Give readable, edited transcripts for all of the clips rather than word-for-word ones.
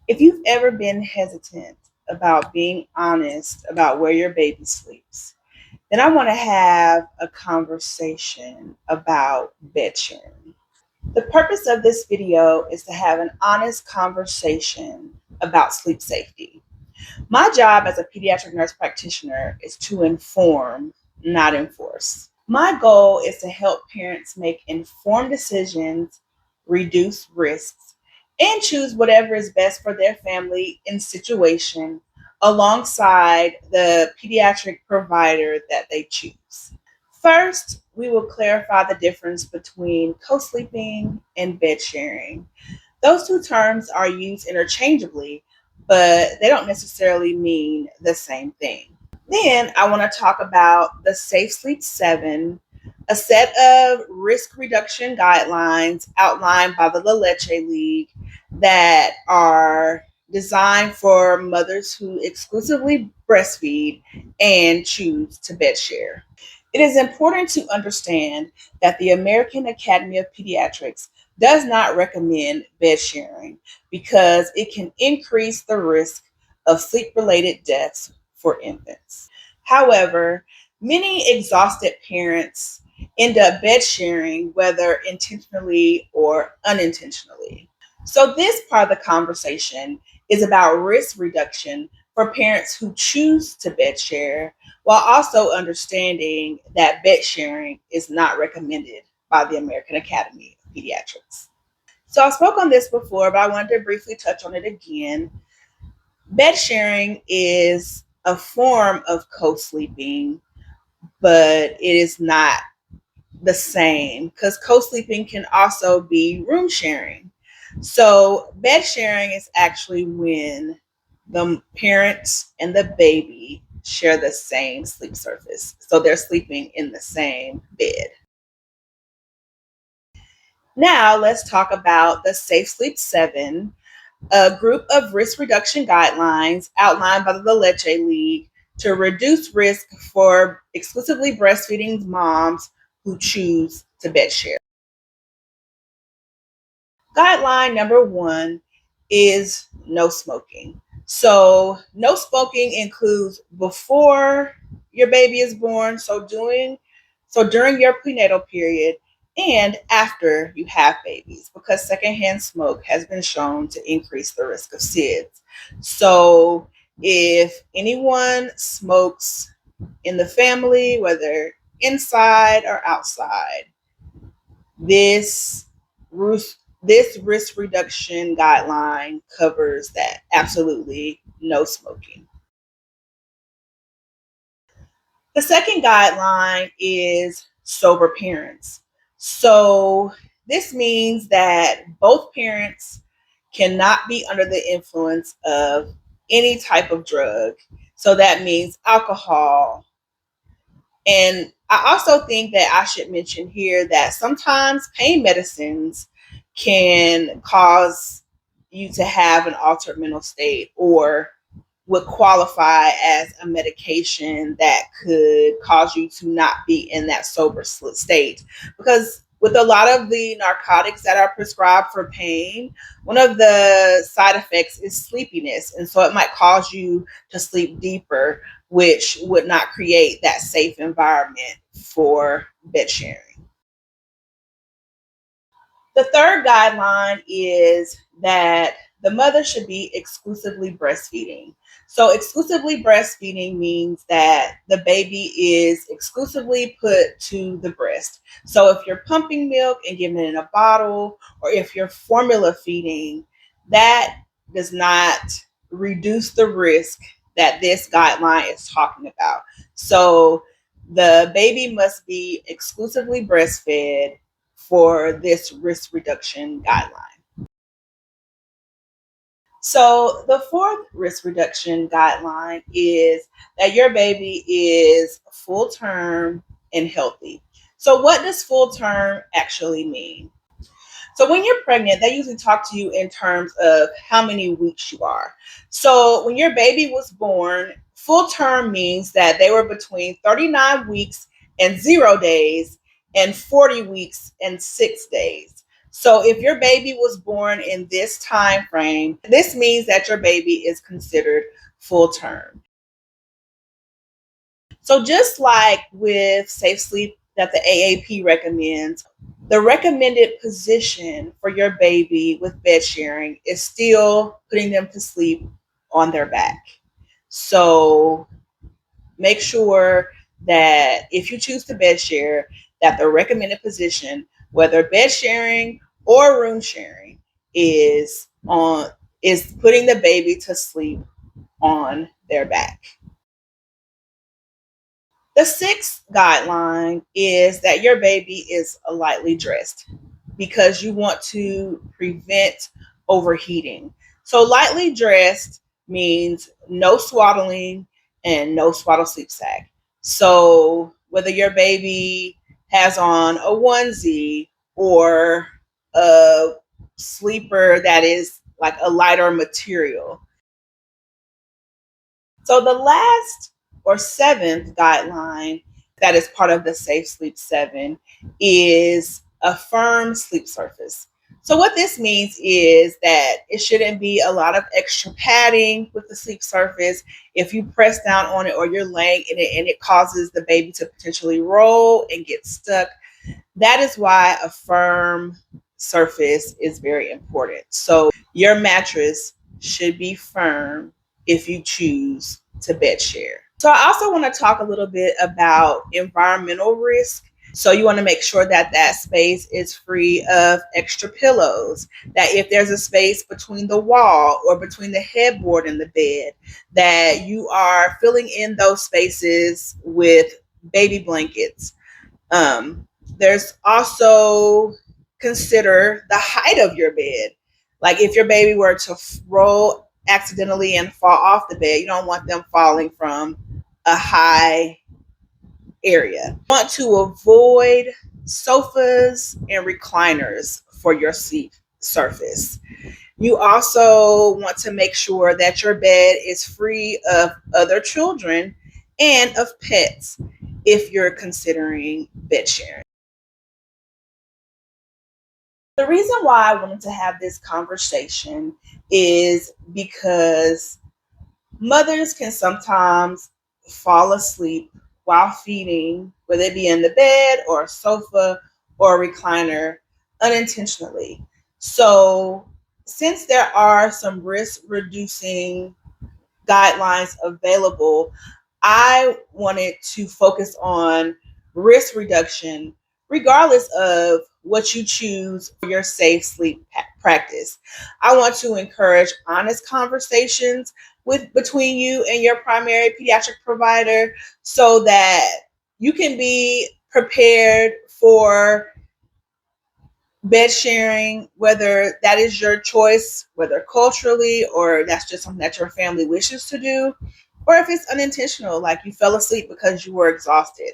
If you've ever been hesitant about being honest about where your baby sleeps, then I want to have a conversation about bed sharing. The purpose of this video is to have an honest conversation about sleep safety. My job as a pediatric nurse practitioner is to inform, not enforce. My goal is to help parents make informed decisions, reduce risks, and choose whatever is best for their family and situation alongside the pediatric provider that they choose. First, we will clarify the difference between co sleeping and bed sharing. Those two terms are used interchangeably, but they don't necessarily mean the same thing. Then I want to talk about the Safe Sleep 7, a set of risk reduction guidelines outlined by the La Leche League that are designed for mothers who exclusively breastfeed and choose to bed share. It is important to understand that the American Academy of Pediatrics does not recommend bed sharing because it can increase the risk of sleep related deaths for infants. However, many exhausted parents end up bed sharing, whether intentionally or unintentionally. So, this part of the conversation is about risk reduction for parents who choose to bed share while also understanding that bed sharing is not recommended by the American Academy of Pediatrics. So I spoke on this before, but I wanted to briefly touch on it again. Bed sharing is a form of co-sleeping, but it is not the same because co-sleeping can also be room sharing. So bed sharing is actually when the parents and the baby share the same sleep surface. So they're sleeping in the same bed. Now let's talk about the Safe Sleep 7, a group of risk reduction guidelines outlined by the La Leche League to reduce risk for exclusively breastfeeding moms who choose to bed share. Guideline number 1 is no smoking. So, no smoking includes before your baby is born, so during your prenatal period and after you have babies, because secondhand smoke has been shown to increase the risk of SIDS. So, if anyone smokes in the family, whether inside or outside, this this risk reduction guideline covers that. Absolutely no smoking. The second guideline is sober parents. So this means that both parents cannot be under the influence of any type of drug. So that means alcohol. And I also think that I should mention here that sometimes pain medicines can cause you to have an altered mental state or would qualify as a medication that could cause you to not be in that sober state. Because with a lot of the narcotics that are prescribed for pain, one of the side effects is sleepiness. And so it might cause you to sleep deeper, which would not create that safe environment for bed sharing. The third guideline is that the mother should be exclusively breastfeeding. So, exclusively breastfeeding means that the baby is exclusively put to the breast. So, if you're pumping milk and giving it in a bottle, or if you're formula feeding, that does not reduce the risk that this guideline is talking about. So, the baby must be exclusively breastfed for this risk reduction guideline. So, the fourth risk reduction guideline is that your baby is full term and healthy. So, what does full term actually mean? So, when you're pregnant, they usually talk to you in terms of how many weeks you are. So, when your baby was born, full term means that they were between 39 weeks and 0 days and 40 weeks and 6 days. So if your baby was born in this time frame, this means that your baby is considered full term. So just like with safe sleep that the AAP recommends, the recommended position for your baby with bed sharing is still putting them to sleep on their back. So make sure that if you choose to bed share, that the recommended position, whether bed sharing or room sharing, is putting the baby to sleep on their back. The sixth guideline is that your baby is lightly dressed because you want to prevent overheating. So, lightly dressed means no swaddling and no swaddle sleep sack. So, whether your baby has on a onesie or a sleeper that is like a lighter material. So the last or seventh guideline that is part of the Safe Sleep 7 is a firm sleep surface. So what this means is that it shouldn't be a lot of extra padding with the sleep surface. If you press down on it or you're laying in it and it causes the baby to potentially roll and get stuck, that is why a firm surface is very important. So your mattress should be firm if you choose to bed share. So I also want to talk a little bit about environmental risk. So you want to make sure that that space is free of extra pillows, that if there's a space between the wall or between the headboard and the bed, that you are filling in those spaces with baby blankets. There's also consider the height of your bed. Like if your baby were to roll accidentally and fall off the bed, you don't want them falling from a high area. You want to avoid sofas and recliners for your seat surface. You also want to make sure that your bed is free of other children and of pets if you're considering bed sharing. The reason why I wanted to have this conversation is because mothers can sometimes fall asleep while feeding, whether it be in the bed or a sofa or a recliner, unintentionally. So, since there are some risk reducing guidelines available, I wanted to focus on risk reduction, regardless of what you choose for your safe sleep practice. I want to encourage honest conversations between you and your primary pediatric provider so that you can be prepared for bed sharing, whether that is your choice, whether culturally or that's just something that your family wishes to do, or if it's unintentional, like you fell asleep because you were exhausted.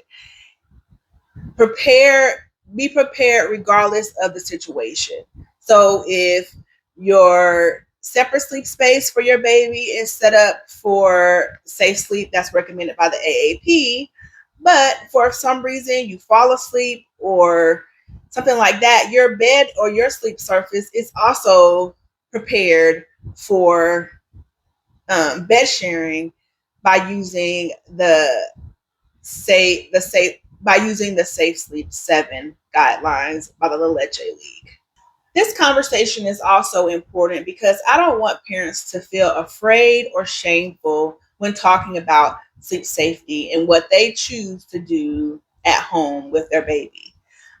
Prepare, be prepared regardless of the situation. So if your separate sleep space for your baby is set up for safe sleep that's recommended by the AAP, but for some reason you fall asleep or something like that, your bed or your sleep surface is also prepared for bed sharing by using the Safe Sleep 7 guidelines by the La Leche League. This conversation is also important because I don't want parents to feel afraid or shameful when talking about sleep safety and what they choose to do at home with their baby.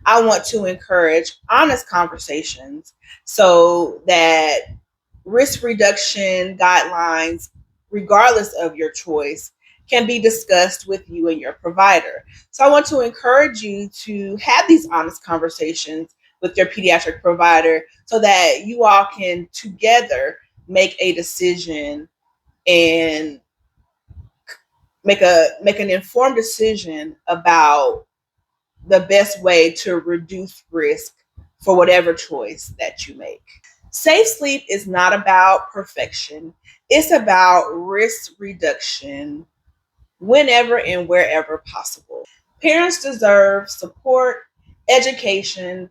I want to encourage honest conversations so that risk reduction guidelines, regardless of your choice, can be discussed with you and your provider. So I want to encourage you to have these honest conversations with your pediatric provider so that you all can together make a decision and make an informed decision about the best way to reduce risk for whatever choice that you make. Safe sleep is not about perfection. It's about risk reduction whenever and wherever possible. Parents deserve support, education,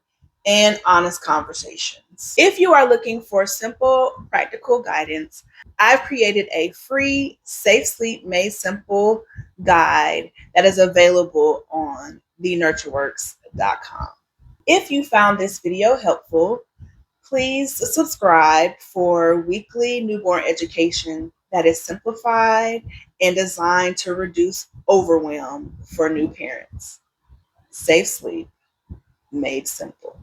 and honest conversations. If you are looking for simple, practical guidance, I've created a free Safe Sleep Made Simple guide that is available on thenurtureworks.com. If you found this video helpful, please subscribe for weekly newborn education that is simplified and designed to reduce overwhelm for new parents. Safe sleep made simple.